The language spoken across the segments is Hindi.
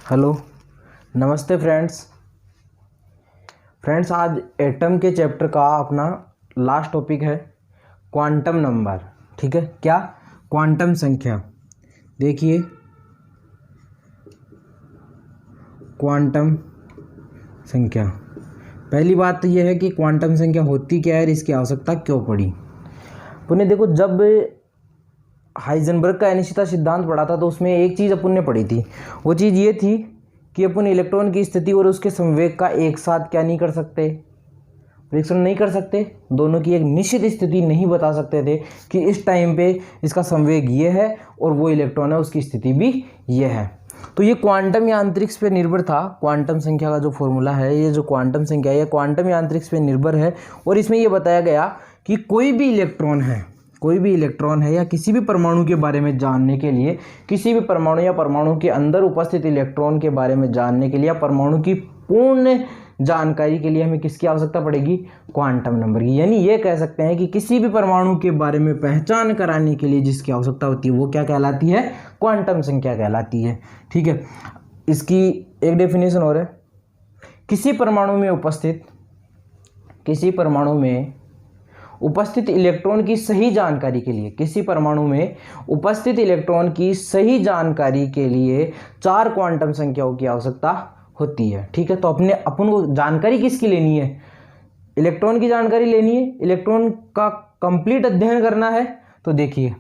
हेलो, नमस्ते फ्रेंड्स आज एटम के चैप्टर का अपना लास्ट टॉपिक है क्वांटम नंबर। ठीक है, क्या क्वांटम संख्या। देखिए, क्वांटम संख्या, पहली बात तो यह है कि क्वांटम संख्या होती क्या है और इसकी आवश्यकता क्यों पड़ी। पुण्य देखो, जब हाइजेनबर्ग का अनिश्चितता सिद्धांत पढ़ा था तो उसमें एक चीज़ अपन ने पढ़ी थी। वो चीज़ ये थी कि अपन इलेक्ट्रॉन की स्थिति और उसके संवेग का एक साथ क्या नहीं कर सकते, परीक्षण नहीं कर सकते। दोनों की एक निश्चित स्थिति नहीं बता सकते थे कि इस टाइम पे इसका संवेग ये है और वो इलेक्ट्रॉन है उसकी स्थिति भी ये है। तो ये क्वांटम यांत्रिक्स पे निर्भर था। क्वांटम संख्या का जो फॉर्मूला है, ये जो क्वांटम संख्या है, ये क्वांटम यांत्रिक्स पे निर्भर है। और इसमें ये बताया गया कि कोई भी इलेक्ट्रॉन है या किसी भी परमाणु के बारे में जानने के लिए, किसी भी परमाणु या परमाणु के अंदर उपस्थित इलेक्ट्रॉन के बारे में जानने के लिए, या परमाणु की पूर्ण जानकारी के लिए हमें किसकी आवश्यकता पड़ेगी, क्वांटम नंबर की। यानी ये कह सकते हैं कि किसी भी परमाणु के बारे में पहचान कराने के लिए जिसकी आवश्यकता होती है वो क्या कहलाती है, क्वांटम संख्या कहलाती है। ठीक है, इसकी एक डेफिनेशन और है, किसी परमाणु में उपस्थित इलेक्ट्रॉन की सही जानकारी के लिए, किसी परमाणु में उपस्थित इलेक्ट्रॉन की सही जानकारी के लिए 4 क्वांटम संख्याओं की आवश्यकता होती है। ठीक है, तो अपन को जानकारी किसकी लेनी है, इलेक्ट्रॉन की जानकारी लेनी है, इलेक्ट्रॉन का कंप्लीट अध्ययन करना है। तो देखिए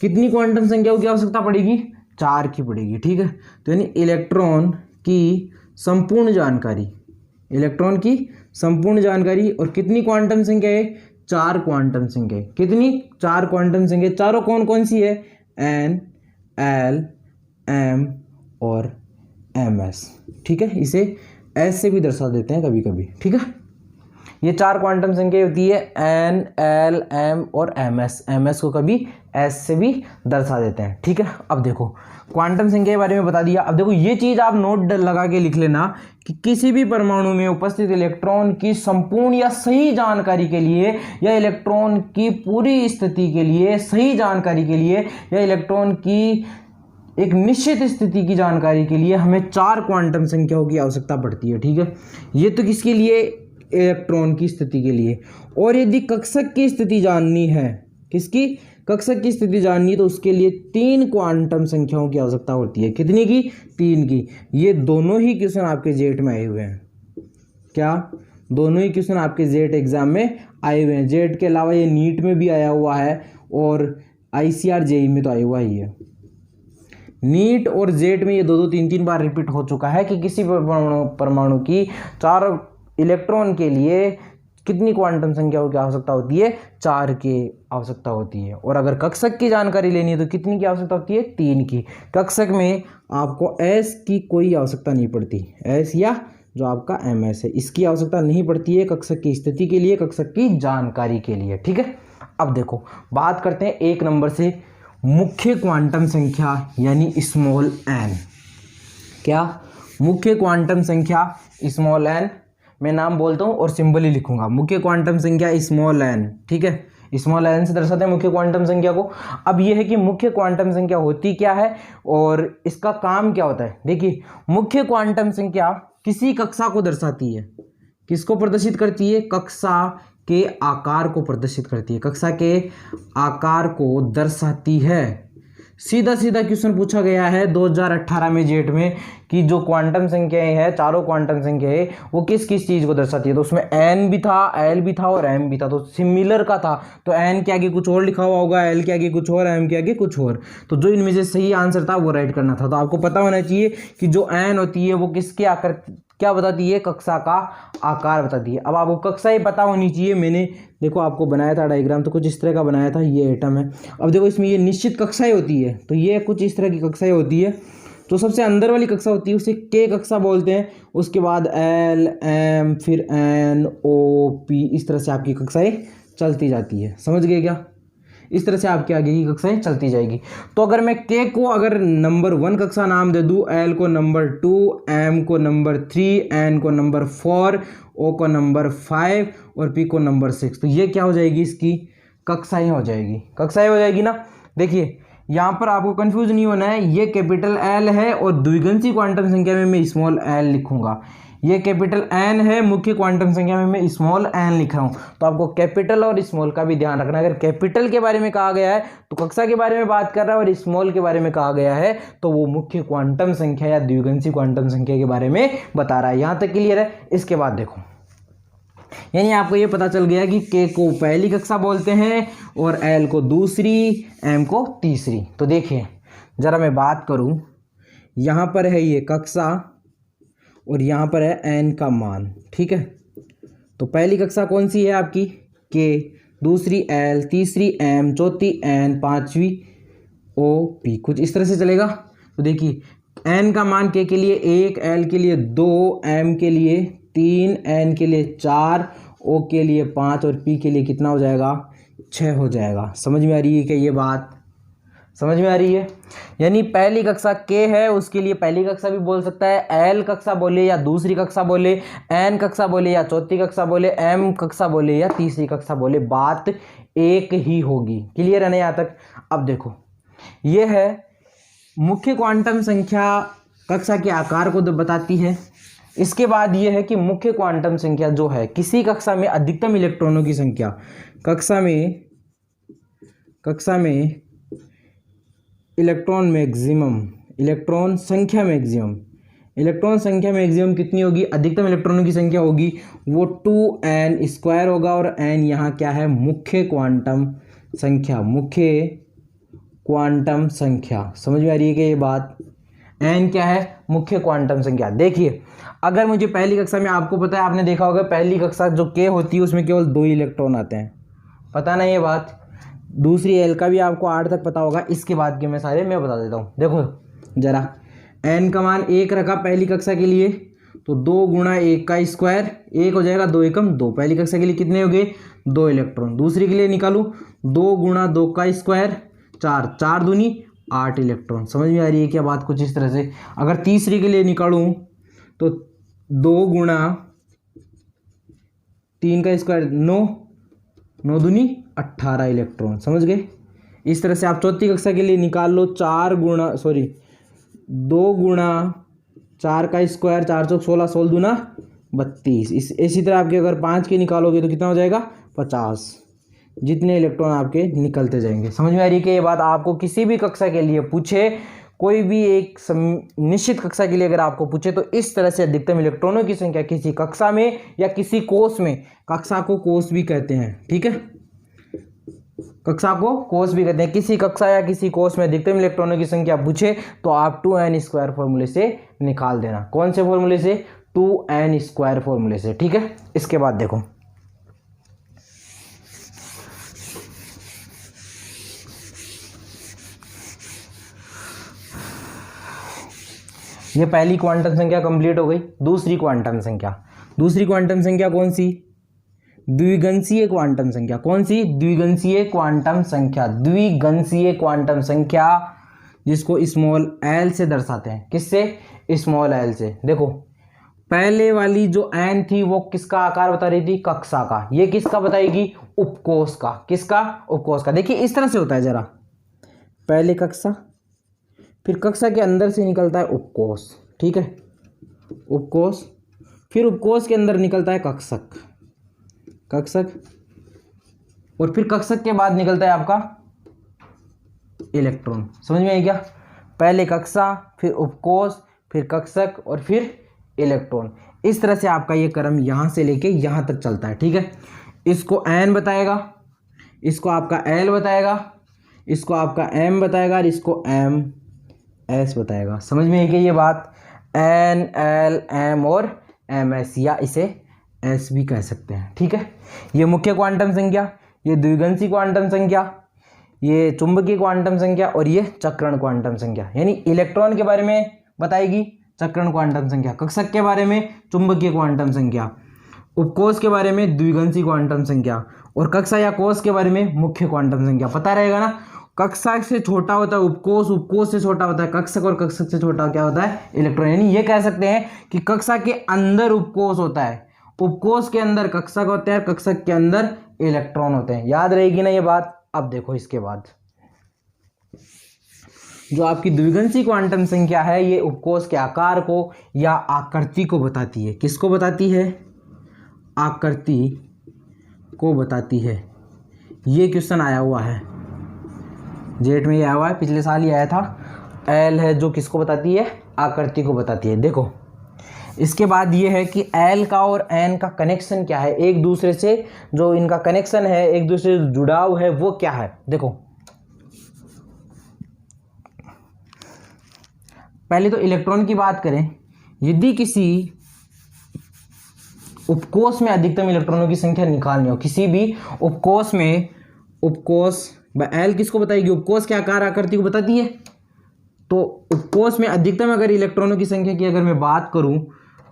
कितनी क्वांटम संख्याओं की आवश्यकता पड़ेगी, 4 की पड़ेगी। ठीक है, तो यानी इलेक्ट्रॉन की संपूर्ण जानकारी और कितनी क्वांटम संख्या है, 4 क्वांटम संख्या। कितनी, 4 क्वांटम संख्या। चारों कौन कौन सी है, एन, एल, एम और एम एस। ठीक है, इसे एस से भी दर्शा देते हैं कभी कभी। ठीक है, ये 4 क्वांटम संख्या होती है, एन, एल, एम और एम एस। एम एस को कभी एस से भी दर्शा देते हैं। ठीक है, अब देखो क्वांटम संख्या के बारे में बता दिया। अब देखो ये चीज़ आप नोट लगा के लिख लेना कि किसी भी परमाणु में उपस्थित इलेक्ट्रॉन की संपूर्ण या सही जानकारी के लिए, या इलेक्ट्रॉन की पूरी स्थिति के लिए, सही जानकारी के लिए, या इलेक्ट्रॉन की एक निश्चित स्थिति की जानकारी के लिए हमें 4 क्वांटम संख्याओं की आवश्यकता पड़ती है। ठीक है, ये तो किसके लिए, इलेक्ट्रॉन की स्थिति के लिए। और यदि कक्षक की स्थिति जाननी है, किसकी, कक्षक की स्थिति जाननी है, तो उसके लिए 3 क्वांटम संख्याओं की आवश्यकता होती है। कितनी की, 3 की। ये दोनों ही क्वेश्चन आपके जेट में आए हुए हैं। क्या, दोनों ही क्वेश्चन आपके जेट एग्जाम में आए हुए हैं। जेट के अलावा ये नीट में भी आया हुआ है और ICR JEE में तो आया हुआ ही है। नीट और जेट में ये 2-2, 3-3 बार रिपीट हो चुका है कि किसी परमाणु की 4 इलेक्ट्रॉन के लिए कितनी क्वांटम संख्याओं की आवश्यकता होती है, 4 की आवश्यकता होती है। और अगर कक्षक की जानकारी लेनी है तो कितनी की आवश्यकता होती है, 3 की। कक्षक में आपको एस की कोई आवश्यकता नहीं पड़ती, एस या जो आपका MS है, इसकी आवश्यकता नहीं पड़ती है कक्षक की स्थिति के लिए, कक्षक की जानकारी के लिए। ठीक है, अब देखो बात करते हैं 1 नंबर से, मुख्य क्वांटम संख्या यानी स्मॉल n। क्या, मुख्य क्वांटम संख्या स्मॉल n। मैं नाम बोलता हूँ और सिंबल ही लिखूंगा, मुख्य क्वांटम संख्या स्मॉल n। ठीक है, स्मॉल n से दर्शाते हैं मुख्य क्वांटम संख्या को। अब यह है कि मुख्य क्वांटम संख्या होती क्या है और इसका काम क्या होता है। देखिए, मुख्य क्वांटम संख्या किसी कक्षा को दर्शाती है। किसको प्रदर्शित करती है, कक्षा के आकार को प्रदर्शित करती है, कक्षा के आकार को दर्शाती है। सीधा सीधा क्वेश्चन पूछा गया है 2018 में जेट में कि जो क्वांटम संख्याएं हैं, चारों क्वांटम संख्याएं, वो किस किस चीज को दर्शाती है। तो उसमें n भी था, l भी था और m भी था। तो सिमिलर का था, तो n के आगे कुछ और लिखा हुआ होगा, l के आगे कुछ और, m के आगे कुछ और। तो जो इनमें से सही आंसर था वो राइट करना था। तो आपको पता होना चाहिए कि जो n होती है वो किसके आकार क्या बताती है, कक्षा का आकार बताती है। अब आपको कक्षा ही पता होनी चाहिए। मैंने देखो आपको बनाया था डायग्राम, तो कुछ इस तरह का बनाया था, ये एटम है। अब देखो इसमें ये निश्चित कक्षाएं होती है, तो ये कुछ इस तरह की कक्षाएं होती है। तो सबसे अंदर वाली कक्षा होती है उसे K कक्षा बोलते हैं। उसके बाद L, M, फिर N, O, P, इस तरह से आपकी कक्षाएं चलती जाती है। समझ गए क्या, इस तरह से आपके आगे की कक्षाएं चलती जाएगी। तो अगर मैं K को अगर नंबर 1 कक्षा नाम दे दूं, L को नंबर 2, M को नंबर 3, N को नंबर 4, O को नंबर 5 और P को नंबर 6, तो ये क्या हो जाएगी, इसकी कक्षाएं हो जाएगी। कक्षाएं हो जाएगी ना। देखिए यहाँ पर आपको कंफ्यूज नहीं होना है, ये कैपिटल एल है और द्विगंसी क्वांटम संख्या में मैं स्मॉल एल लिखूंगा। ये कैपिटल एन है, मुख्य क्वांटम संख्या में मैं स्मॉल एन लिख रहा हूँ। तो आपको कैपिटल और स्मॉल का भी ध्यान रखना। अगर कैपिटल के बारे में कहा गया है तो कक्षा के बारे में बात कर रहा है, और स्मॉल के बारे में कहा गया है तो वो मुख्य क्वांटम संख्या या द्विगंसी क्वांटम संख्या के बारे में बता रहा है। यहाँ तक क्लियर है। इसके बाद देखो, यानी आपको ये पता चल गया कि के को पहली कक्षा बोलते हैं और एल को दूसरी, एम को तीसरी। तो देखिए जरा मैं बात करूं, यहाँ पर है ये कक्षा और यहाँ पर है एन का मान, ठीक है। तो पहली कक्षा कौन सी है आपकी? के, दूसरी एल, तीसरी एम, चौथी एन, पांचवी ओ पी, कुछ इस तरह से चलेगा। तो देखिए एन का मान के लिए 1, एल के लिए 2, एम के लिए 3, एन के लिए 4, ओ के लिए 5 और पी के लिए कितना हो जाएगा? 6 हो जाएगा। समझ में आ रही है क्या ये बात? समझ में आ रही है। यानी पहली कक्षा के है उसके लिए पहली कक्षा भी बोल सकता है, एल कक्षा बोले या दूसरी कक्षा बोले, एन कक्षा बोले या चौथी कक्षा बोले, एम कक्षा बोले या तीसरी कक्षा बोले, बात एक ही होगी। क्लियर है ना यहाँ तक? अब देखो ये है मुख्य क्वांटम संख्या, कक्षा के आकार को बताती है। इसके बाद ये है कि मुख्य क्वांटम संख्या जो है किसी कक्षा में अधिकतम इलेक्ट्रॉनों की संख्या, कक्षा में इलेक्ट्रॉन मैक्सिमम, इलेक्ट्रॉन संख्या मैक्सिमम कितनी होगी? अधिकतम इलेक्ट्रॉनों की संख्या होगी वो 2n² होगा। और n यहाँ क्या है? मुख्य क्वांटम संख्या। समझ में आ रही है कि ये बात? n क्या है? मुख्य क्वांटम संख्या। देखिए अगर मुझे पहली कक्षा में, आपको पता है, आपने देखा होगा पहली कक्षा जो के होती है उसमें केवल 2 इलेक्ट्रॉन आते हैं, पता ना ये बात? दूसरी एल का भी आपको 8 तक पता होगा। इसके बाद के मैं सारे मैं बता देता हूँ। देखो जरा, एन का मान 1 रखा पहली कक्षा के लिए, तो 2 गुणा 1 का स्क्वायर, 1 हो जाएगा, 2 एकम 2। पहली कक्षा के लिए कितने हो गए? 2 इलेक्ट्रॉन। दूसरी के लिए निकालूं, 2 गुणा 2 का स्क्वायर 4, 4 दूनी 8 इलेक्ट्रॉन। समझ में आ रही है क्या बात? कुछ इस तरह से। अगर तीसरी के लिए निकालूं तो 2 गुणा 3 का स्क्वायर 9, 9 दूनी 18 इलेक्ट्रॉन। समझ गए? इस तरह से आप चौथी कक्षा के लिए निकाल लो, 2 गुणा 4 का स्क्वायर, 4 चौक 16, 16 दूना 32। इसी तरह आपके अगर 5 के निकालोगे तो कितना हो जाएगा? 50। जितने इलेक्ट्रॉन आपके निकलते जाएंगे। समझ में आ रही है कि ये बात? आपको किसी भी कक्षा के लिए पूछे, कोई भी एक निश्चित कक्षा के लिए अगर आपको पूछे तो इस तरह से अधिकतम इलेक्ट्रॉनों की संख्या किसी कक्षा में या किसी कोष में, कक्षा को कोष भी कहते हैं, ठीक है, कक्षा को कोष भी कहते हैं, किसी कक्षा या किसी कोष में अधिकतम इलेक्ट्रॉनों की संख्या पूछे तो आप 2n² फॉर्मूले से निकाल देना। कौन से फॉर्मूले से? 2n² फॉर्मूले से, ठीक है। इसके बाद देखो, ये पहली क्वांटम संख्या कंप्लीट हो गई। दूसरी क्वांटम संख्या कौन सी? द्विगंसीय क्वांटम संख्या। कौन सी? द्विगंसीय क्वांटम संख्या, जिसको स्मॉल एल से दर्शाते हैं। किससे? स्मॉल एल से। देखो पहले वाली जो एन थी वो किसका आकार बता रही थी? कक्षा का। ये किसका बताएगी? उपकोष का। किसका? उपकोष का। देखिए इस तरह से होता है, जरा पहले कक्षा, फिर कक्षा के अंदर से निकलता है उपकोष, ठीक है, उपकोष, फिर उपकोष के अंदर निकलता है कक्षक, और फिर कक्षक के बाद निकलता है आपका इलेक्ट्रॉन। समझ में आई क्या? पहले कक्षा, फिर उपकोष, फिर कक्षक और फिर इलेक्ट्रॉन। इस तरह से आपका ये क्रम यहां से लेके यहां तक चलता है, ठीक है। इसको एन बताएगा, इसको आपका एल बताएगा, इसको आपका एम बताएगा और इसको एम एस बताएगा। समझ में आई क्या ये बात? एन, एल, एम और एम एस, या इसे एस भी कह सकते हैं, ठीक है। ये मुख्य क्वांटम संख्या, ये द्विगंसी क्वांटम संख्या, ये चुंबकीय क्वांटम संख्या और ये चक्रण क्वांटम संख्या। यानी इलेक्ट्रॉन के बारे में बताएगी चक्रण क्वांटम संख्या, कक्षक के बारे में चुंबकीय क्वांटम संख्या, उपकोष के बारे में द्विगंसी क्वांटम संख्या और कक्षा या कोष के बारे में मुख्य क्वांटम संख्या। पता रहेगा ना? कक्षा से छोटा होता है उपकोष, उपकोष से छोटा होता है कक्षक और कक्षक से छोटा क्या होता है? इलेक्ट्रॉन। यानी ये कह सकते हैं कि कक्षा के अंदर उपकोष होता है, उपकोष के अंदर कक्षक होते हैं, कक्षक के अंदर इलेक्ट्रॉन होते हैं। याद रहेगी ना ये बात? अब देखो इसके बाद जो आपकी द्विघांसी क्वांटम संख्या है ये उपकोष के आकार को या आकृति को बताती है। किसको बताती है? आकृति को बताती है। ये क्वेश्चन आया हुआ है, जेट में ये आया हुआ है, पिछले साल ही आया था। एल है जो किसको बताती है? आकृति को बताती है। देखो इसके बाद ये है कि एल का और एन का कनेक्शन क्या है, एक दूसरे से जो इनका कनेक्शन है, एक दूसरे से जुड़ाव है, वो क्या है। देखो पहले तो इलेक्ट्रॉन की बात करें, यदि किसी उपकोष में अधिकतम इलेक्ट्रॉनों की संख्या निकालनी हो, किसी भी उपकोष में, उपकोष एल किसको बताएगी? उपकोष के आकार आकृति को बताती है। तो उपकोष में अधिकतम अगर इलेक्ट्रॉनों की संख्या की अगर मैं बात करूं,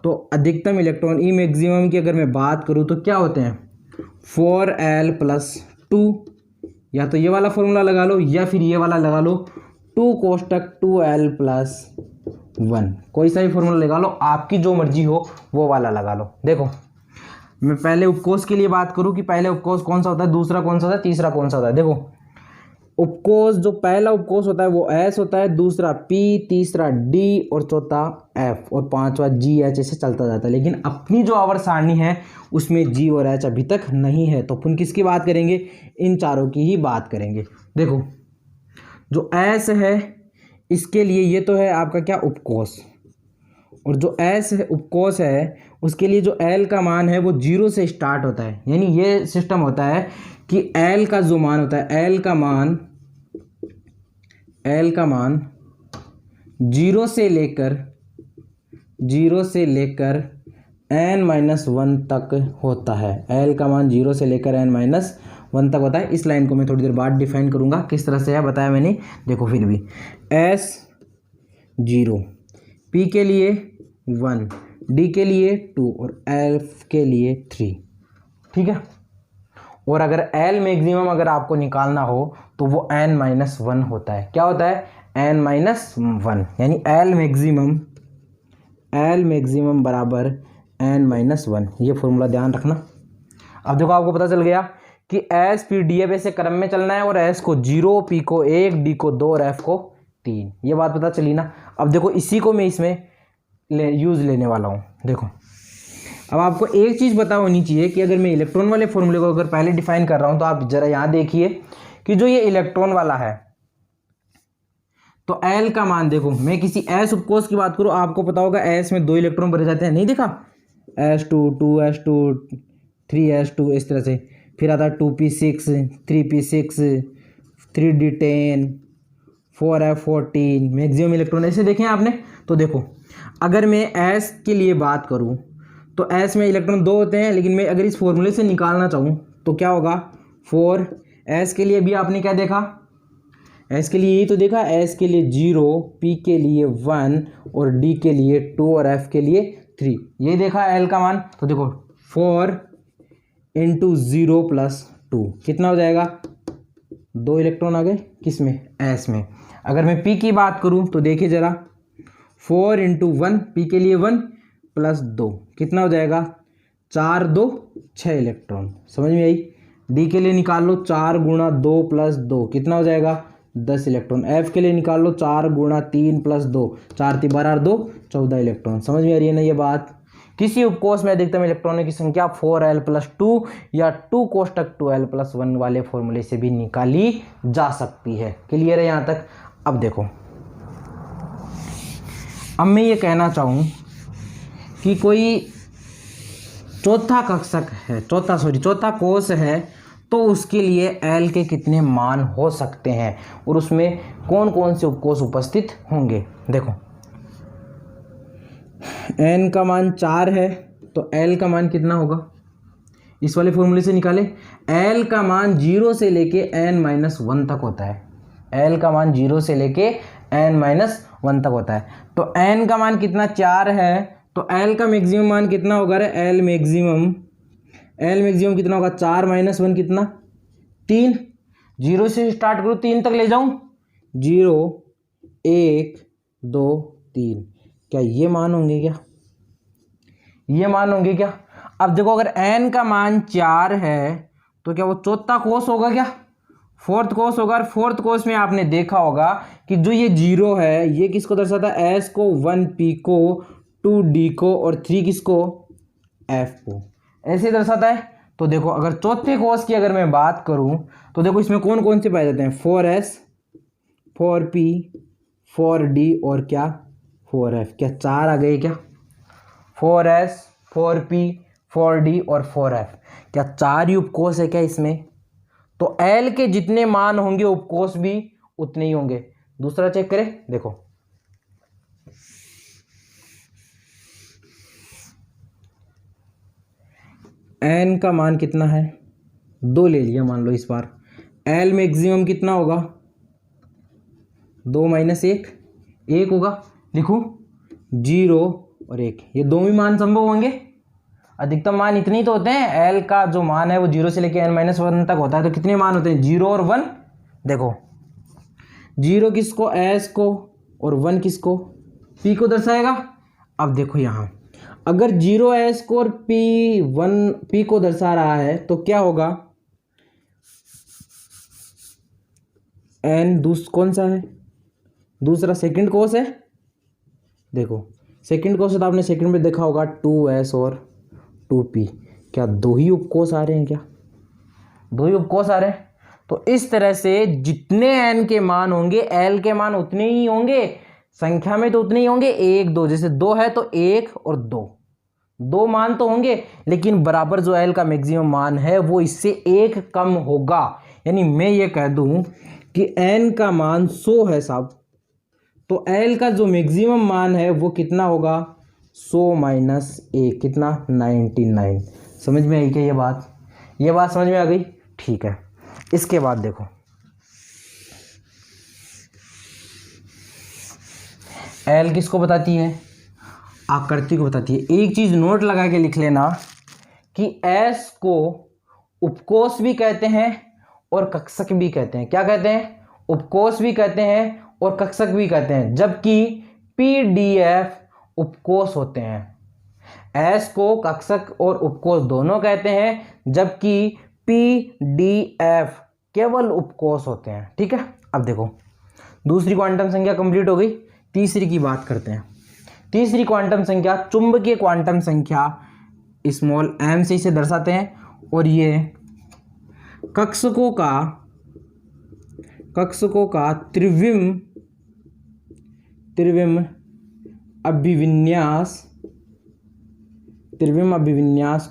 तो अधिकतम इलेक्ट्रॉन ई मैक्सिमम की अगर मैं बात करूं तो क्या होते हैं? 4l + 2, या तो ये वाला फॉर्मूला लगा लो या फिर ये वाला लगा लो, 2 कोष्टक 2l + 1, कोई सा भी फॉर्मूला लगा लो, आपकी जो मर्जी हो वो वाला लगा लो। देखो मैं पहले उपकोष के लिए बात करूं कि पहले उपकोष कौन सा होता है, दूसरा कौन सा होता है, तीसरा कौन सा होता है। देखो उपकोष जो पहला उपकोष होता है वो S होता है, दूसरा P, तीसरा D और चौथा F और पांचवा GH, ऐसे चलता जाता है। लेकिन अपनी जो आवर्त सारणी है उसमें G और H अभी तक नहीं है, तो अपन किसकी बात करेंगे? इन चारों की ही बात करेंगे। देखो जो S है इसके लिए ये तो है आपका क्या? उपकोष, और जो S है उपकोष है उसके लिए जो L का मान है वो 0 से स्टार्ट होता है। यानी ये सिस्टम होता है कि L का जो मान होता है, L का मान 0 से लेकर n-1 तक होता है। L का मान 0 से लेकर n-1 तक होता है। इस लाइन को मैं थोड़ी देर बाद डिफाइन करूंगा, किस तरह से है बताया मैंने। देखो फिर भी S 0, P के लिए 1, D के लिए 2 और F के लिए 3, ठीक है। और अगर L मैक्सिमम अगर आपको निकालना हो तो वो n-1 होता है। क्या होता है? n-1, यानी L मैक्सिमम बराबर n-1, ये फॉर्मूला ध्यान रखना। अब देखो आपको पता चल गया कि S P D F ऐसे क्रम में चलना है, और S को 0, P को 1, D को 2 और F को 3, ये बात पता चली ना। अब देखो इसी को मैं इसमें यूज लेने वाला हूँ। देखो अब आपको एक चीज़ पता होनी चाहिए कि अगर मैं इलेक्ट्रॉन वाले फॉर्मूले को अगर पहले डिफाइन कर रहा हूँ, तो आप जरा यहाँ देखिए कि जो ये इलेक्ट्रॉन वाला है, तो L का मान देखो, मैं किसी S उपकोष की बात करूँ, आपको पता होगा S में 2 इलेक्ट्रॉन भरे जाते हैं, नहीं देखा? S2, 2s2, 3s2, इस तरह से। फिर आता है 2p6, 3p6, 3d10, 4f14, maximum electron ऐसे देखे हैं आपने। तो देखो अगर मैं S के लिए बात करूं तो S में इलेक्ट्रॉन 2 होते हैं, लेकिन मैं अगर इस फॉर्मूले से निकालना चाहूं तो क्या होगा? 4। S के लिए भी आपने क्या देखा? S के लिए यही तो देखा, S के लिए 0, P के लिए 1 और D के लिए 2 और F के लिए 3, ये देखा L का मान। तो देखो 4 × 0 + 2 कितना हो जाएगा? 2 इलेक्ट्रॉन आ गए, किस में? S में। अगर मैं P की बात करूं तो देखिए जरा, 4 × 1, P के लिए 1 + 2 कितना हो जाएगा? 4, 2, 6 इलेक्ट्रॉन। समझ में आई? D के लिए निकाल लो 4 × 2 + 2 कितना हो जाएगा? 10 इलेक्ट्रॉन। F के लिए निकाल लो 4 × 3 + 2, 4 × 12 2, 14 इलेक्ट्रॉन। समझ में आ रही है ना ये बात? किसी उपकोष में अधिकतम इलेक्ट्रॉनों की संख्या 4l + 2 या 2 कोष्टक 2l + 1 वाले फॉर्मूले से भी निकाली जा सकती है। क्लियर है यहाँ तक? अब देखो, अब मैं ये कहना चाहूँ कि कोई चौथा कक्षक है, चौथा कोष है, तो उसके लिए L के कितने मान हो सकते हैं और उसमें कौन कौन से उपकोष उपस्थित होंगे। देखो N का मान 4 है, तो L का मान कितना होगा? इस वाले फॉर्मूले से निकाले। L का मान 0 से लेके n-1 तक होता है। L का मान 0 से लेके n-1 तक होता है। तो N का मान कितना? 4 है, तो L का मैक्सिमम मान कितना होगा? L मैक्सिमम कितना होगा? 4 - 1 कितना? 3। 0 से स्टार्ट करूँ, 3 तक ले जाऊँ, 0, 1, 2, 3। क्या ये मान होंगे? क्या ये मान होंगे क्या? अब देखो अगर N का मान 4 है तो क्या वो चौथा कोष होगा? क्या फोर्थ कोस होगा। और फोर्थ कोस में आपने देखा होगा कि जो ये 0 है ये किसको दर्शाता है, एस को, 1p को, 2d को और 3 किसको, f को, ऐसे दर्शाता है। तो देखो अगर चौथे कोस की अगर मैं बात करूं तो देखो इसमें कौन कौन से पाए जाते हैं, 4s, 4p, 4d और क्या 4f। क्या 4 आ गए क्या, 4s, 4p, 4d और 4f, क्या 4 ही उपकोष है क्या इसमें। तो L के जितने मान होंगे उपकोष भी उतने ही होंगे। दूसरा चेक करें, देखो N का मान कितना है, 2 ले लिया मान लो इस बार। L मैक्सिमम कितना होगा, 2 माइनस 1, 1 होगा। लिखूं 0 और 1, ये दो ही मान संभव होंगे। अधिकतम मान इतने ही तो होते हैं, L का जो मान है वो 0 से लेकर n-1 तक होता है। तो कितने मान होते हैं, 0 और 1। देखो 0 किसको, S को, और 1 किसको, P को दर्शाएगा। अब देखो यहाँ अगर 0s को और P को दर्शा रहा है तो क्या होगा, n कौन सा है, दूसरा सेकंड कोस है। देखो सेकंड कोस तो आपने सेकंड में देखा होगा 2s और 2p, क्या दो ही उपकोष आ रहे हैं, क्या दो ही उपकोष आ रहे हैं। तो इस तरह से जितने n के मान होंगे L के मान उतने ही होंगे, संख्या में तो उतने ही होंगे, 1 2, जैसे 2 है तो 1 और 2 मान तो होंगे, लेकिन बराबर जो L का मैक्सिमम मान है वो इससे 1 कम होगा। यानी मैं ये कह दूं कि n का मान 100 है साहब, तो L का जो मैक्सिमम मान है वो कितना होगा, 100 माइनस 1 कितना, 99। समझ में आई क्या ये बात समझ में आ गई, ठीक है। इसके बाद देखो L किसको बताती है, आकृति को बताती है। एक चीज नोट लगा के लिख लेना कि S को उपकोष भी कहते हैं और कक्षक भी कहते हैं। क्या कहते हैं, उपकोष भी कहते हैं और कक्षक भी कहते हैं, जबकि PDF उपकोष होते हैं। S को कक्षक और उपकोष दोनों कहते हैं, जबकि PDF केवल उपकोष होते हैं। ठीक है, अब देखो दूसरी क्वांटम संख्या कंप्लीट हो गई, तीसरी की बात करते हैं। तीसरी क्वांटम संख्या चुंबकीय क्वांटम संख्या स्मॉल m से इसे दर्शाते हैं, और ये कक्षकों का त्रिविम अभिविन्यास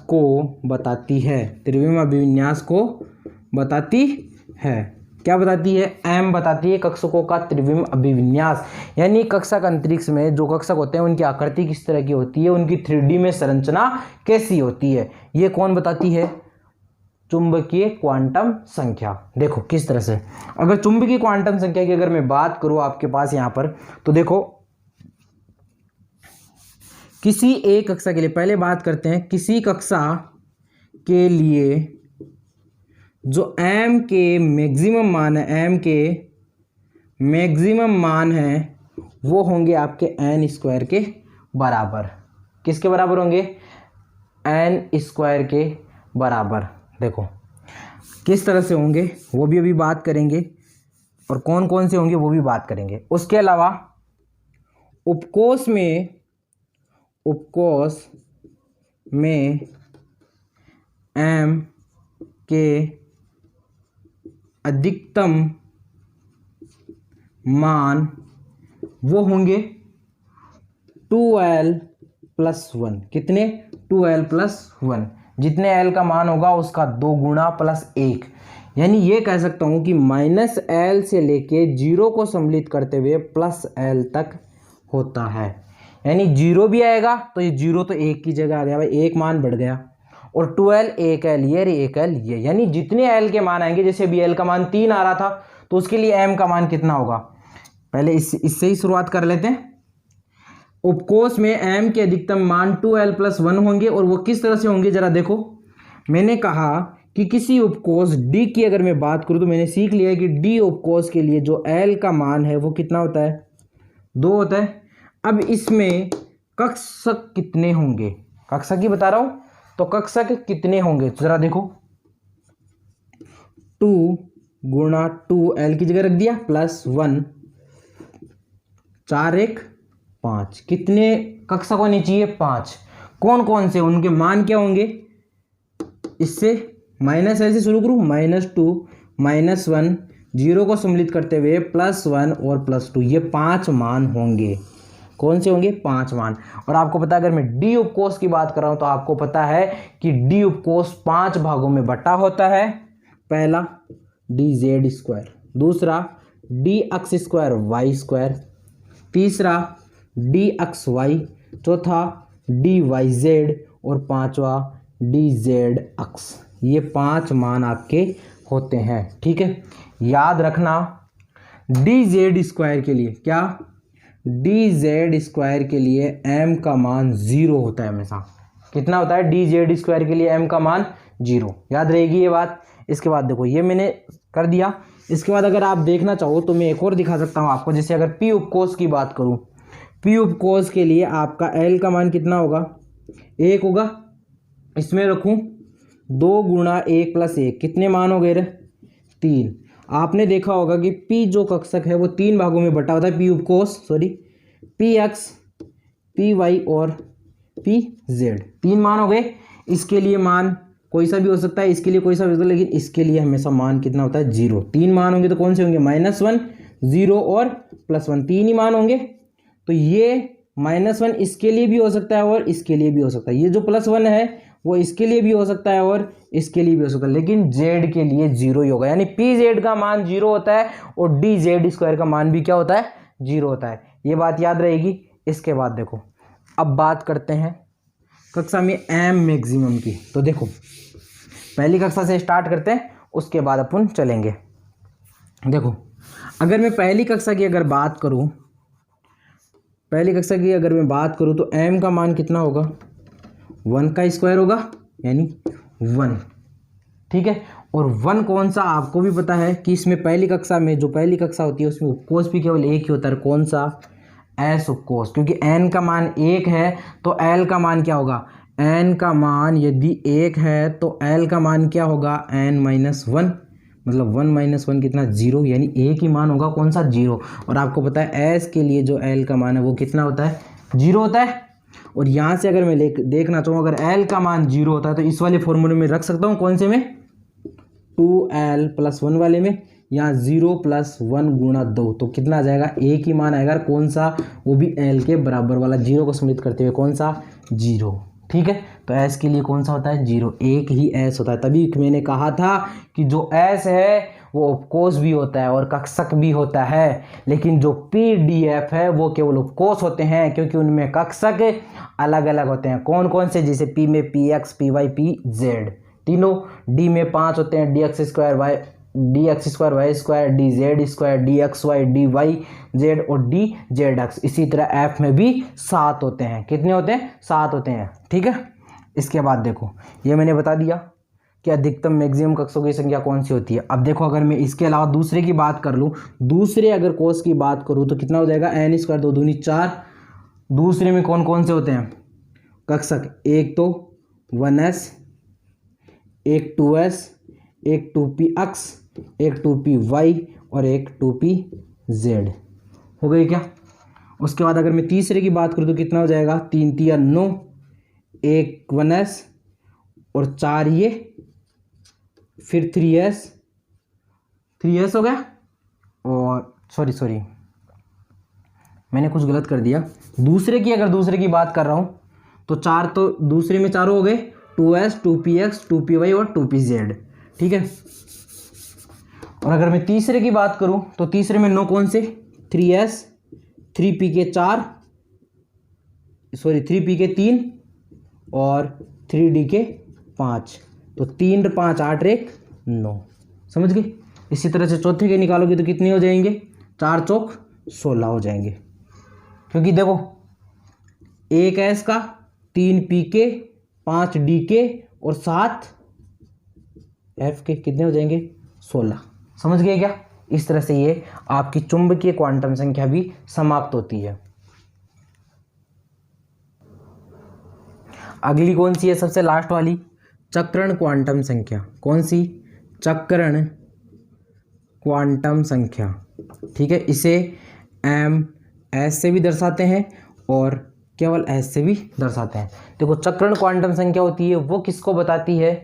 को बताती है। त्रिविम अभिविन्यास को बताती है, क्या बताती है, m बताती है कक्षकों का त्रिविम अभिविन्यास। यानी कक्षक अंतरिक्ष में जो कक्षक होते हैं उनकी आकृति किस तरह की होती है, उनकी 3D में संरचना कैसी होती है, ये कौन बताती है, चुंबकीय क्वांटम संख्या। देखो किस तरह से, अगर चुंबकीय क्वांटम संख्या की अगर मैं बात करूं आपके पास यहां पर, तो देखो किसी एक कक्षा के लिए, पहले बात करते हैं किसी कक्षा के लिए जो m के मैक्सिमम मान है, m के मैक्सिमम मान है वो होंगे आपके n स्क्वायर के बराबर। किसके बराबर होंगे, n स्क्वायर के बराबर। देखो किस तरह से होंगे वो भी अभी बात करेंगे, और कौन कौन से होंगे वो भी बात करेंगे। उसके अलावा उपकोष में m के अधिकतम मान वो होंगे 2l प्लस 1। कितने, 2l प्लस 1, जितने l का मान होगा उसका 2 गुना प्लस 1। यानी ये कह सकता हूं कि -l से लेके 0 को सम्मिलित करते हुए प्लस l तक होता है। यानी 0 भी आएगा तो ये 0 तो 1 की जगह आ गया भाई, 1 मान बढ़ गया, और 2l 1l ये रे 1l ये, यानी जितने l के मान आएंगे, जैसे अभी l का मान 3 आ रहा था तो उसके लिए m का मान कितना होगा, पहले इससे ही शुरुआत कर लेते हैं। उपकोष में m के अधिकतम मान 2l प्लस 1 होंगे, और वो किस तरह से होंगे जरा देखो। मैंने कहा कि किसी उपकोष D की अगर मैं बात करूं तो मैंने सीख लिया है कि D उपकोष के लिए जो l का मान है वो कितना होता है, 2 होता है। अब इसमें कक्षक कितने होंगे, कक्षक ही बता रहा हूं, तो कक्षक कितने होंगे जरा देखो, 2 गुणा 2l की जगह रख दिया प्लस 1, 4 1 5। कितने कक्षक होने चाहिए? 5। कौन कौन से? उनके मान क्या होंगे? इससे माइनस ऐसे शुरू करूँ, -2 -1, 0 को सम्मिलित करते हुए +1 और +2, ये 5 मान होंगे। कौन से होंगे? 5 मान। और आपको पता है अगर मैं डी उपकोष की बात कर रहा हूं तो आपको पता है कि डी उपकोष 5 भागों में बटा होता है। पहला dz², दूसरा dx²y², तीसरा dxy, चौथा dyz और पांचवा dzx। ये 5 मान आपके होते हैं। ठीक है, याद रखना dz² के लिए क्या? dz² के लिए m का मान 0 होता है हमेशा। कितना होता है? dz² के लिए m का मान 0। याद रहेगी ये बात। इसके बाद देखो, ये मैंने कर दिया। इसके बाद अगर आप देखना चाहो तो मैं एक और दिखा सकता हूं आपको। जैसे अगर p उपकोष की बात करूं, p उपकोष के लिए आपका l का मान कितना होगा? 1 होगा। इसमें रखूं 2 गुणा 1 + 1, कितने मान हो गए रे? 3। आपने देखा होगा कि p जो कक्षक है वो 3 भागों में बटा होता है। p उपकोष px, py और pz, 3 मान हो गए। इसके लिए मान कोई सा भी हो सकता है, इसके लिए कोई सा भी हो सकता है, लेकिन इसके लिए हमेशा मान कितना होता है? 0। 3 मान होंगे तो कौन से होंगे? -1, 0 और +1, 3 ही मान होंगे। तो ये -1 इसके लिए भी हो सकता है और इसके लिए भी हो सकता है। ये जो +1 है वो इसके लिए भी हो सकता है और इसके लिए भी हो सकता है, लेकिन z के लिए 0 ही होगा। यानी pz का मान 0 होता है और dz² का मान भी क्या होता है? 0 होता है। ये बात याद रहेगी। इसके बाद देखो, अब बात करते हैं कक्षा में m मैक्सिमम की। तो देखो, पहली कक्षा से स्टार्ट करते हैं, उसके बाद अपन चलेंगे। देखो, अगर मैं पहली कक्षा की अगर बात करूं, तो m का मान कितना होगा? 1 का स्क्वायर होगा, यानी 1। ठीक है, और 1 कौन सा? आपको भी पता है कि इसमें पहली कक्षा में, जो पहली कक्षा होती है उसमें उपकोष भी केवल एक ही होता है। कौन सा? s उपकोष। क्योंकि n का मान 1 है तो l का मान क्या होगा? n का मान यदि 1 है तो l का मान क्या होगा? n - 1, मतलब 1 - 1 कितना? 0, यानी एक ही मान होगा। कौन सा? 0। और आपको पता है s के लिए जो l का मान है वो कितना होता है? 0 होता है। और यहाँ से अगर मैं देखना चाहूँ, अगर l का मान 0 होता है तो इस वाले फॉर्मूले में रख सकता हूँ। कौन से में? 2l + 1 वाले में। यहाँ 0 + 1 गुणा 2, तो कितना आ जाएगा? एक ही मान आएगा। कौन सा? वो भी l के बराबर वाला, 0 को सम्मिलित करते हुए। कौन सा? 0। ठीक है, तो s के लिए कौन सा होता है? 0। एक ही s होता है। तभी मैंने कहा था कि जो s है वो उपकोष भी होता है और कक्षक भी होता है, लेकिन जो pdf है वो केवल उपकोष होते हैं, क्योंकि उनमें कक्षक अलग अलग होते हैं। कौन कौन से? जैसे p में px, py, pz तीनों, d में 5 होते हैं, dx² y, dz², dxy, dyz और dzx। इसी तरह f में भी 7 होते हैं। कितने होते हैं? 7 होते हैं। ठीक है, इसके बाद देखो, ये मैंने बता दिया कि अधिकतम मैक्सिमम कक्षों की संख्या कौन सी होती है। अब देखो, अगर मैं इसके अलावा दूसरे की बात कर लूँ, दूसरे अगर कोष की बात करूँ तो कितना हो जाएगा? n², 2 दूनी 4। दूसरे में कौन कौन से होते हैं कक्षक? एक तो 1s, एक 2s, एक 2px, एक 2py और एक 2pz। हो गई क्या? उसके बाद अगर मैं तीसरे की बात करूँ तो कितना हो जाएगा? 3 × 3 = 9, एक 1s और 4 ये, फिर 3s हो गया। और सॉरी मैंने कुछ गलत कर दिया। दूसरे की बात कर रहा हूँ तो 4, तो दूसरे में 4 हो गए, 2s, 2px, 2py और 2pz। ठीक है, और अगर मैं तीसरे की बात करूं तो तीसरे में 9 कौन से? 3s, 3p के 4, 3p के 3 और 3d के 5। तो 3 × 5 = 8, 1 9। समझ गए? इसी तरह से चौथे के निकालोगे तो कितने हो जाएंगे? 4 × 4 = 16 हो जाएंगे। क्योंकि देखो, 1 s का, 3 p के, 5 d के और 7 f के, कितने हो जाएंगे? 16। समझ गए क्या? इस तरह से ये आपकी चुंबकीय क्वांटम संख्या भी समाप्त होती है। अगली कौन सी है? सबसे लास्ट वाली, चक्रण क्वांटम संख्या। कौन सी? चक्रण क्वांटम संख्या, ठीक है। इसे एम एस से भी दर्शाते हैं और केवल एस से भी दर्शाते हैं। देखो चक्रण क्वांटम संख्या होती है वो किसको बताती है,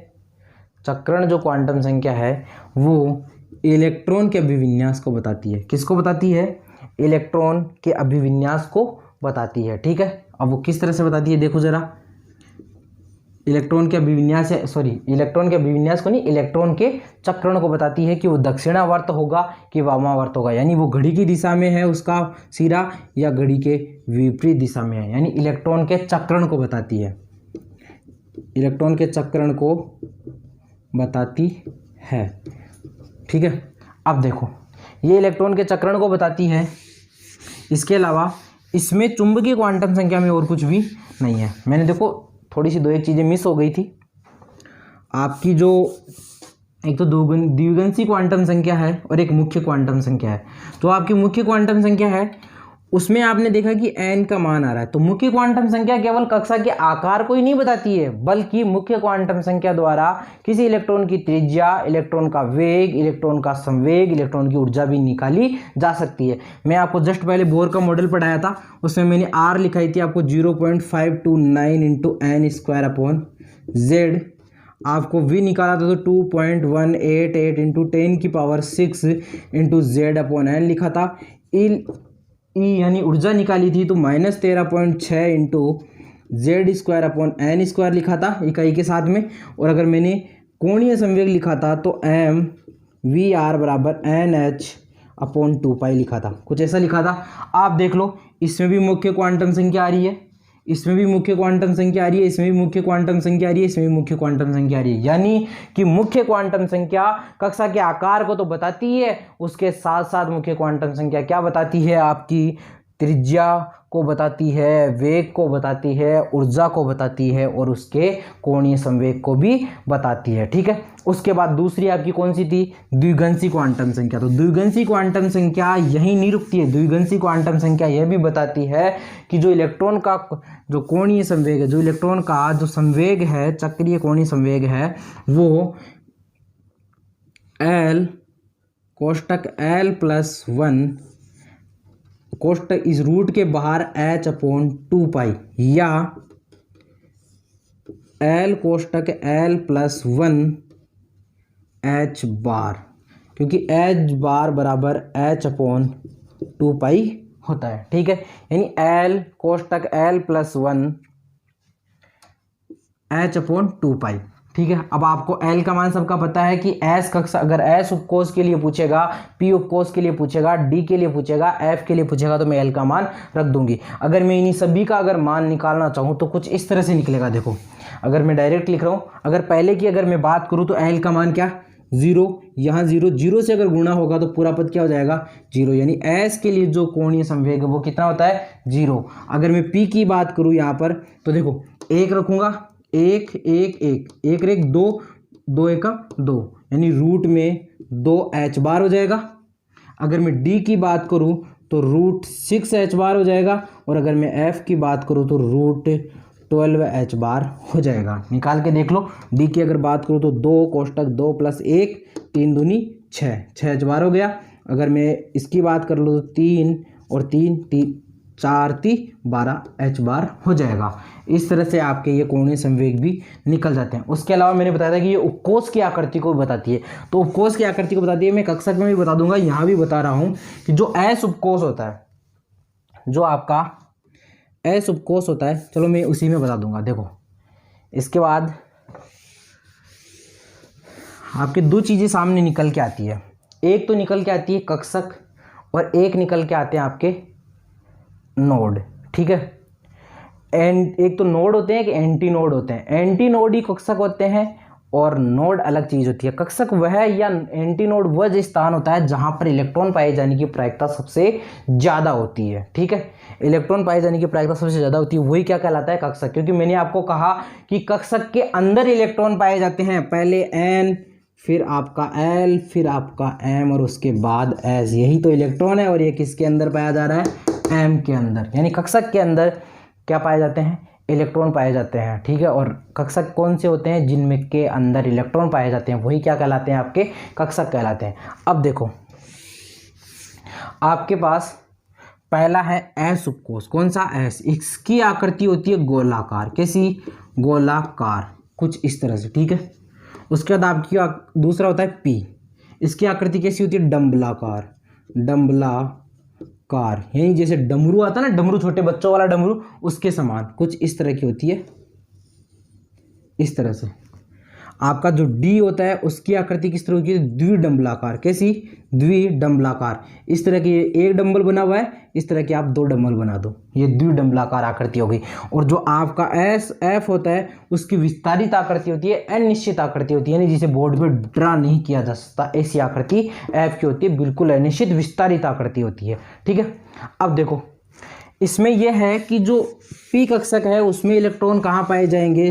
चक्रण जो क्वांटम संख्या है वो इलेक्ट्रॉन के अभिविन्यास को बताती है। किसको बताती है, इलेक्ट्रॉन के अभिविन्यास को बताती है, ठीक है। अब वो किस तरह से बताती है देखो जरा, इलेक्ट्रॉन के अभिविन्यास है, इलेक्ट्रॉन के अभिविन्यास को नहीं, इलेक्ट्रॉन के चक्रण को बताती है कि वो दक्षिणावर्त होगा कि वामावर्त होगा, यानी वो घड़ी की दिशा में है उसका सिरा या घड़ी के विपरीत दिशा में है, यानी इलेक्ट्रॉन के चक्रण को बताती है, इलेक्ट्रॉन के चक्रण को बताती है, ठीक है। अब देखो ये इलेक्ट्रॉन के चक्रण को बताती है, इसके अलावा इसमें चुंबकीय क्वांटम संख्या में और कुछ भी नहीं है। मैंने देखो थोड़ी सी 2-1 चीज़ें मिस हो गई थी आपकी, जो एक तो द्विगुणित क्वांटम संख्या है और एक मुख्य क्वांटम संख्या है। तो आपकी मुख्य क्वांटम संख्या है उसमें आपने देखा कि n का मान आ रहा है, तो मुख्य क्वांटम संख्या केवल कक्षा के आकार को ही नहीं बताती है, बल्कि मुख्य क्वांटम संख्या द्वारा किसी इलेक्ट्रॉन की त्रिज्या, इलेक्ट्रॉन का वेग, इलेक्ट्रॉन का संवेग, इलेक्ट्रॉन की ऊर्जा भी निकाली जा सकती है। मैं आपको जस्ट पहले बोर का मॉडल पढ़ाया था, उसमें मैंने r लिखाई थी आपको 0.529 into n square upon z, आपको v निकाला था तो 2.188 into 10⁶ into z upon n लिखा था। ई यानी ऊर्जा निकाली थी तो -13.6 into z square upon n square लिखा था इकाई के साथ में। और अगर मैंने कोणीय संवेग लिखा था तो एम वी आर बराबर एन एच अपॉन 2 पाई लिखा था, कुछ ऐसा लिखा था। आप देख लो इसमें भी मुख्य क्वांटम संख्या आ रही है, इसमें भी मुख्य क्वांटम संख्या आ रही है, इसमें भी मुख्य क्वांटम संख्या आ रही है, इसमें भी मुख्य क्वांटम संख्या आ रही है, यानी कि मुख्य क्वांटम संख्या कक्षा के आकार को तो बताती है, उसके साथ साथ मुख्य क्वांटम संख्या क्या बताती है, आपकी त्रिज्या को बताती है, वेग को बताती है, ऊर्जा को बताती है और उसके कोणीय संवेग को भी बताती है, ठीक है। उसके बाद दूसरी आपकी कौन सी थी, द्विगुणित क्वांटम संख्या। तो द्विगुणित क्वांटम संख्या यहीं नहीं रुकती है, द्विगुणित क्वांटम संख्या यह भी बताती है कि जो इलेक्ट्रॉन का जो कोणीय संवेग है, जो इलेक्ट्रॉन का जो संवेग है, चक्रीय कोणीय संवेग है, वो L कोष्टक L+1 कोष्टक इस रूट के बाहर h अपॉन 2 पाई या L कोष्टक L+1 h बार, क्योंकि h बार बराबर h अपॉन 2 पाई होता है, ठीक है। यानी L कोष्टक L+1 h अपॉन 2 पाई, ठीक है। अब आपको L का मान सबका पता है कि S कक्षा, अगर S उपकोष के लिए पूछेगा, P उपकोष के लिए पूछेगा, D के लिए पूछेगा, F के लिए पूछेगा तो मैं L का मान रख दूंगी। अगर मैं इन्हीं सभी का अगर मान निकालना चाहूँ तो कुछ इस तरह से निकलेगा। देखो अगर मैं डायरेक्ट लिख रहा हूँ, अगर पहले की अगर मैं बात करूँ तो L का मान क्या, 0, यहाँ 0, 0 से अगर गुणा होगा तो पूरा पद क्या हो जाएगा, 0, यानी S के लिए जो कोणीय संवेग है वो कितना होता है, 0। अगर मैं P की बात करूँ यहाँ पर तो देखो 1 रखूँगा, 1 1 1 1 1 2 2 1 2, यानी रूट में 2h बार हो जाएगा। अगर मैं D की बात करूँ तो रूट 6h बार हो जाएगा, और अगर मैं F की बात करूँ तो रूट 12h बार हो जाएगा। निकाल के देख लो। D की अगर बात करूँ तो 2 कोष्टक 2 + 1 3 दूनी 6, 6h बार हो गया। अगर मैं इसकी बात कर लूँ तो 3 और 3 4 12h बार हो जाएगा। इस तरह से आपके ये कोणीय संवेग भी निकल जाते हैं। उसके अलावा मैंने बताया था कि ये उपकोष की आकृति को बताती है, तो उपकोष की आकृति को बताती है, मैं कक्षक में भी बता दूंगा, यहाँ भी बता रहा हूँ कि जो S उपकोष होता है, जो आपका S उपकोष होता है, चलो मैं उसी में बता दूंगा। देखो इसके बाद आपके दो चीज़ें सामने निकल के आती है, एक तो निकल के आती है कक्षक और एक निकल के आते हैं आपके नोड, ठीक है। एंड एक तो नोड होते हैं कि एंटी नोड होते हैं, एंटी नोड ही कक्षक होते हैं और नोड अलग चीज़ होती है। कक्षक वह या एंटी नोड वह स्थान होता है जहां पर इलेक्ट्रॉन पाए जाने की प्रायिकता सबसे ज़्यादा होती है, ठीक है। इलेक्ट्रॉन पाए जाने की प्रायिकता सबसे ज़्यादा होती है, वही क्या कहलाता है, कक्षक। क्योंकि मैंने आपको कहा कि कक्षक के अंदर इलेक्ट्रॉन पाए जाते हैं, पहले N, फिर आपका L, फिर आपका M और उसके बाद S, यही तो इलेक्ट्रॉन है। और ये किसके अंदर पाया जा रहा है, M के अंदर, यानी कक्षक के अंदर क्या पाए जाते हैं, इलेक्ट्रॉन पाए जाते हैं, ठीक है। और कक्षक कौन से होते हैं, जिनमें के अंदर इलेक्ट्रॉन पाए जाते हैं, वही क्या कहलाते हैं, आपके कक्षक कहलाते हैं। अब देखो आपके पास पहला है एस उपकोष। कौन सा? एस। इसकी आकृति होती है गोलाकार। कैसी? गोलाकार, कुछ इस तरह से, ठीक है। उसके बाद आपकी दूसरा होता है पी। इसकी आकृति कैसी होती है? डंबलाकार। डंबलाकार यानी जैसे डमरू आता है ना, डमरू, छोटे बच्चों वाला डमरू, उसके समान कुछ इस तरह की होती है, इस तरह से। आपका जो डी होता है उसकी आकृति किस तरह की? द्विडंबलाकार। कैसी? द्विडंबलाकार। इस तरह की एक डंबल बना हुआ है, इस तरह की आप दो डंबल बना दो, ये द्विडंबलाकार आकृति हो गई। और जो आपका एस एफ होता है उसकी विस्तारित आकृति होती है, अनिश्चित आकृति होती है, यानी जिसे बोर्ड पे ड्रा नहीं किया जा सकता, ऐसी आकृति एफ की होती है, बिल्कुल अनिश्चित विस्तारित आकृति होती है, ठीक है। अब देखो इसमें यह है कि जो पी कक्षक है उसमें इलेक्ट्रॉन कहाँ पाए जाएंगे,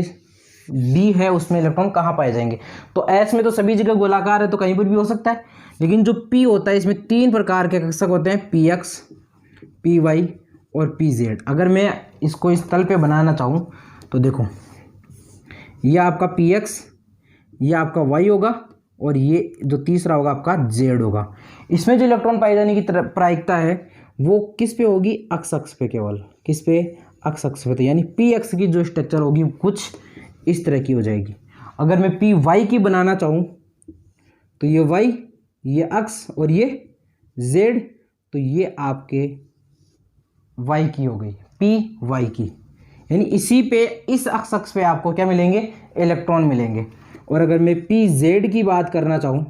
डी है उसमें इलेक्ट्रॉन कहाँ पाए जाएंगे। तो एस में तो सभी जगह गोलाकार है तो कहीं पर भी हो सकता है, लेकिन जो पी होता है इसमें तीन प्रकार के कक्षक होते हैं, पी एक्स, पी वाई और पी जेड। अगर मैं इसको इस तल पे बनाना चाहूँ तो देखो ये आपका पी एक्स, ये आपका वाई होगा और ये जो तीसरा होगा आपका जेड होगा। इसमें जो इलेक्ट्रॉन पाए जाने की प्रायिकता है वो किस पे होगी? अक्ष अक्ष पे, केवल किस पे? अक्ष अक्ष पे। तो यानी पी एक्स की जो स्ट्रक्चर होगी कुछ इस तरह की हो जाएगी। अगर मैं पी वाई की बनाना चाहूँ तो ये वाई, ये अक्ष और ये जेड, तो ये आपके वाई की हो गई, पी वाई की। यानी इसी पे, इस अक्ष अक्ष पे आपको क्या मिलेंगे? इलेक्ट्रॉन मिलेंगे। और अगर मैं पी जेड की बात करना चाहूँ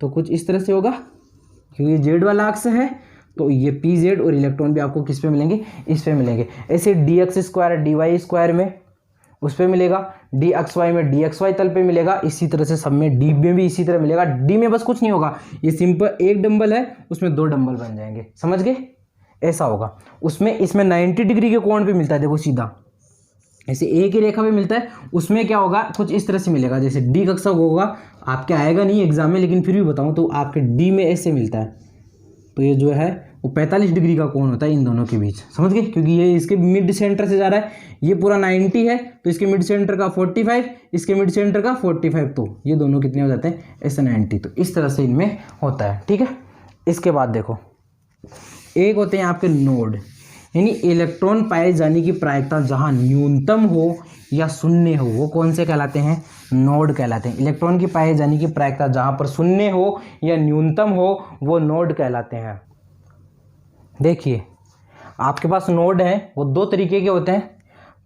तो कुछ इस तरह से होगा, क्योंकि ये जेड वाला अक्ष है तो ये पी जेड, और इलेक्ट्रॉन भी आपको किस पे मिलेंगे? इस पे मिलेंगे। ऐसे d x square d y square में उस पे मिलेगा, डी एक्स वाई में डी एक्स वाई तल पे मिलेगा, इसी तरह से सब में डी में भी इसी तरह मिलेगा। डी में बस कुछ नहीं होगा, ये सिंपल एक डंबल है उसमें दो डंबल बन जाएंगे, समझ गए? ऐसा होगा। उसमें इसमें 90 डिग्री के कोण पे मिलता है, देखो सीधा ऐसे एक ही रेखा पे मिलता है। उसमें क्या होगा? कुछ इस तरह से मिलेगा, जैसे डी कक्षक होगा, आपके आएगा नहीं एग्जाम में लेकिन फिर भी बताऊँ तो आपके डी में ऐसे मिलता है। तो ये जो है वो 45 डिग्री का कोण होता है इन दोनों के बीच, समझ गए? क्योंकि ये इसके मिड सेंटर से जा रहा है, ये पूरा 90 है तो इसके मिड सेंटर का 45, इसके मिड सेंटर का 45, तो ये दोनों कितने हो जाते हैं? ऐसे 90। तो इस तरह से इनमें होता है, ठीक है। इसके बाद देखो एक होते हैं आपके नोड, यानी इलेक्ट्रॉन पाए जाने की प्रायिकता जहाँ न्यूनतम हो या शून्य हो वो कौन से कहलाते हैं? नोड कहलाते हैं। इलेक्ट्रॉन की पाए जाने की प्रायिकता जहाँ पर शून्य हो या न्यूनतम हो वो नोड कहलाते हैं। देखिए आपके पास नोड है वो दो तरीके के होते हैं,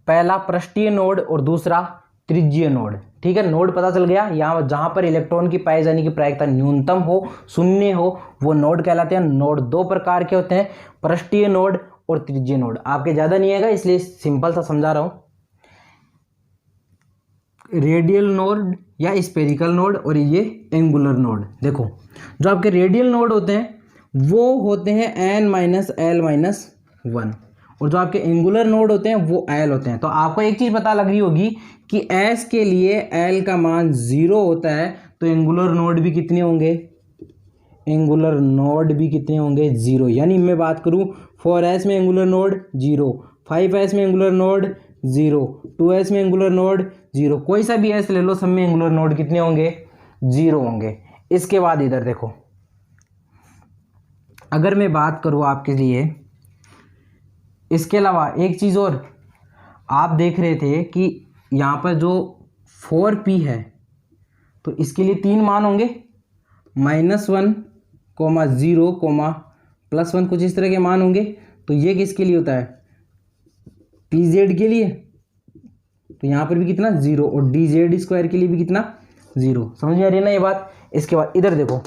पहला पृष्ठीय नोड और दूसरा त्रिज्यीय नोड, ठीक है। नोड पता चल गया, यहाँ जहाँ पर इलेक्ट्रॉन की पाए जाने की प्रायिकता न्यूनतम हो, शून्य हो, वो नोड कहलाते हैं। नोड दो प्रकार के होते हैं, पृष्ठीय नोड और त्रिज्यीय नोड। आपके ज़्यादा नहीं आएगा इसलिए सिंपल सा समझा रहा हूँ। रेडियल नोड या स्पेरिकल नोड और ये एंगुलर नोड। देखो जो आपके रेडियल नोड होते हैं वो होते हैं n-l-1 और जो आपके एंगुलर नोड होते हैं वो l होते हैं। तो आपको एक चीज़ पता लग रही होगी कि s के लिए l का मान 0 होता है तो एंगुलर नोड भी कितने होंगे? एंगुलर नोड भी कितने होंगे? 0। यानी मैं बात करूं 4s में एंगुलर नोड 0, 5s में एंगुलर नोड 0, 2s में एंगुलर नोड 0, कोई सा भी s ले लो सब में एंगुलर नोड कितने होंगे? 0 होंगे। इसके बाद इधर देखो, अगर मैं बात करूं आपके लिए इसके अलावा एक चीज़ और, आप देख रहे थे कि यहाँ पर जो 4p है तो इसके लिए 3 मान होंगे, -1, 0, +1, कुछ इस तरह के मान होंगे। तो ये किसके लिए होता है? pz के लिए, तो यहाँ पर भी कितना? 0, और dz² के लिए भी कितना? 0। समझ में आ रही है ना ये बात? इसके बाद इधर देखो,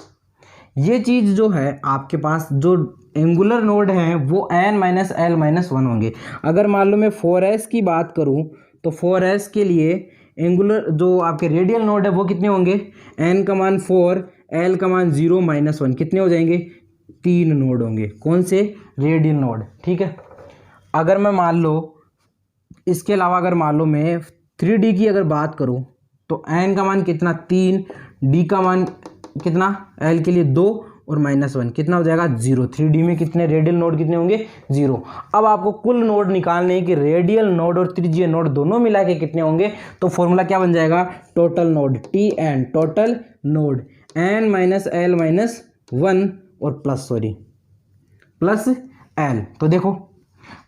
ये चीज़ जो है आपके पास जो एंगुलर नोड हैं वो n-l-1 होंगे। अगर मान लो मैं 4s की बात करूं तो 4s के लिए एंगुलर जो आपके रेडियल नोड है वो कितने होंगे? n का मान 4, l का मान 0, -1, कितने हो जाएंगे? 3 नोड होंगे। कौन से? रेडियल नोड, ठीक है। अगर मैं मान लो इसके अलावा अगर मान लो मैं 3d की अगर बात करूं तो n का मान कितना? 3, d का मान कितना? l के लिए 2 और -1 कितना हो जाएगा? 0। 3d में कितने रेडियल नोड कितने होंगे? 0। अब आपको कुल नोड निकालने हैं कि रेडियल नोड और त्रिज्यीय नोड दोनों मिला के कितने होंगे। तो फॉर्मूला क्या बन जाएगा? Total node, Tn, total node n-l-1 और प्लस, सॉरी प्लस एल, तो देखो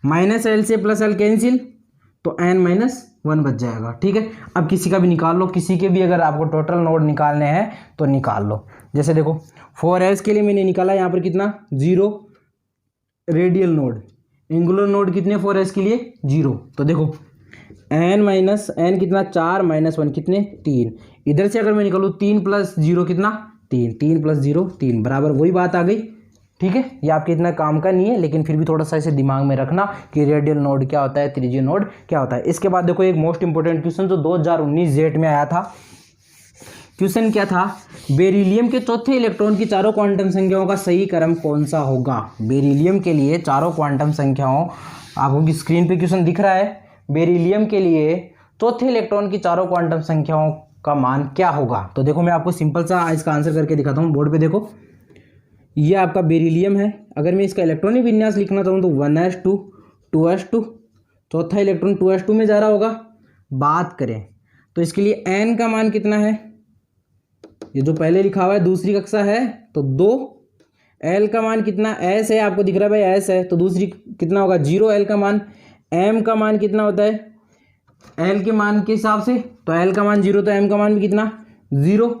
माइनस एल से प्लस एल कैंसिल, तो एन माइनस 1 बच जाएगा। ठीक है, अब किसी का भी निकाल लो, किसी के भी अगर आपको टोटल नोड निकालने हैं तो निकाल लो। जैसे देखो 4s के लिए मैंने निकाला यहाँ पर कितना 0 रेडियल नोड, एंगुलर नोड कितने 4s के लिए 0, तो देखो एन माइनस एन कितना 4 माइनस 1 कितने 3, इधर से अगर मैं निकालूँ 3 प्लस 0 कितना 3, 3 प्लस 0 3, बराबर वही बात आ गई। ठीक है, ये आपके इतना काम का नहीं है, लेकिन फिर भी थोड़ा सा इसे दिमाग में रखना कि रेडियल नोड क्या होता है, त्रिज्यीय नोड क्या होता है। इसके बाद देखो एक मोस्ट इंपोर्टेंट क्वेश्चन जो 2019 जेट में आया था। क्वेश्चन क्या था, बेरिलियम के चौथे इलेक्ट्रॉन की चारों क्वांटम संख्याओं का सही क्रम कौन सा होगा। बेरिलियम के लिए चारों क्वांटम संख्याओं, आपको स्क्रीन पे क्वेश्चन दिख रहा है, बेरिलियम के लिए चौथे इलेक्ट्रॉन की चारों क्वांटम संख्याओं का मान क्या होगा। तो देखो मैं आपको सिंपल सा इसका आंसर करके दिखाता हूँ, बोर्ड पे देखो, ये आपका बेरिलियम है। अगर मैं इसका इलेक्ट्रॉनिक विन्यास लिखना चाहूँ तो 1s2 2s2, चौथा इलेक्ट्रॉन 2s2 में जा रहा होगा। बात करें तो इसके लिए n का मान कितना है, ये जो पहले लिखा हुआ है दूसरी कक्षा है तो 2, l का मान कितना s है, आपको दिख रहा है भाई s है, तो दूसरी कितना होगा 0 l का मान, m का मान कितना होता है l के मान के हिसाब से, तो l का मान 0 तो m का मान भी कितना 0।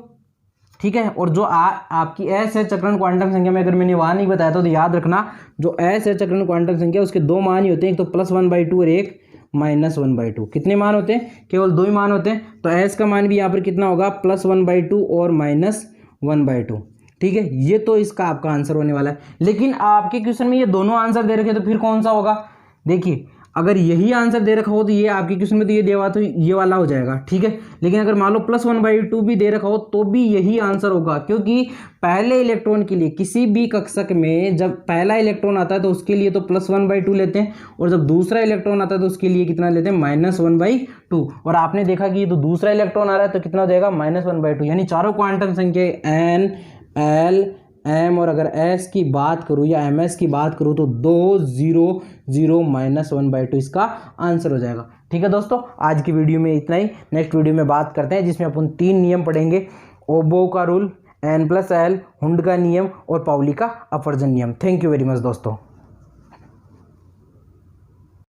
ठीक है, और जो आपकी एस है चक्रण क्वांटम संख्या में, अगर मैंने वहाँ नहीं बताया था तो याद रखना, जो एस है चक्रण क्वांटम संख्या उसके दो मान ही होते हैं, एक तो +1/2 और एक -1/2। कितने मान होते हैं, केवल 2 ही मान होते हैं, तो एस का मान भी यहाँ पर कितना होगा +1/2 और -1/2। ठीक है, ये तो इसका आपका आंसर होने वाला है। लेकिन आपके क्वेश्चन में ये दोनों आंसर दे रखे तो फिर कौन सा होगा, देखिए अगर यही आंसर दे रखा हो तो ये आपके क्वेश्चन में तो ये देवा तो ये वाला हो जाएगा। ठीक है, लेकिन अगर मान लो +1/2 भी दे रखा हो तो भी यही आंसर होगा, क्योंकि पहले इलेक्ट्रॉन के लिए किसी भी कक्षक में जब पहला इलेक्ट्रॉन आता है तो उसके लिए तो +1/2 लेते हैं, और जब दूसरा इलेक्ट्रॉन आता है तो उसके लिए कितना लेते हैं -1/2। और आपने देखा कि ये तो दूसरा इलेक्ट्रॉन आ रहा है तो कितना हो जाएगा -1/2, यानी चारों क्वांटम संख्या एन एल एम और अगर एस की बात करूँ या एम एस की बात करूँ तो 2 0 0 -1/2 इसका आंसर हो जाएगा। ठीक है दोस्तों, आज की वीडियो में इतना ही। नेक्स्ट वीडियो में बात करते हैं जिसमें अपन 3 नियम पढ़ेंगे, ओबो का रूल, n+l, हुंड का नियम और पाउली का अपवर्जन नियम। थैंक यू वेरी मच दोस्तों।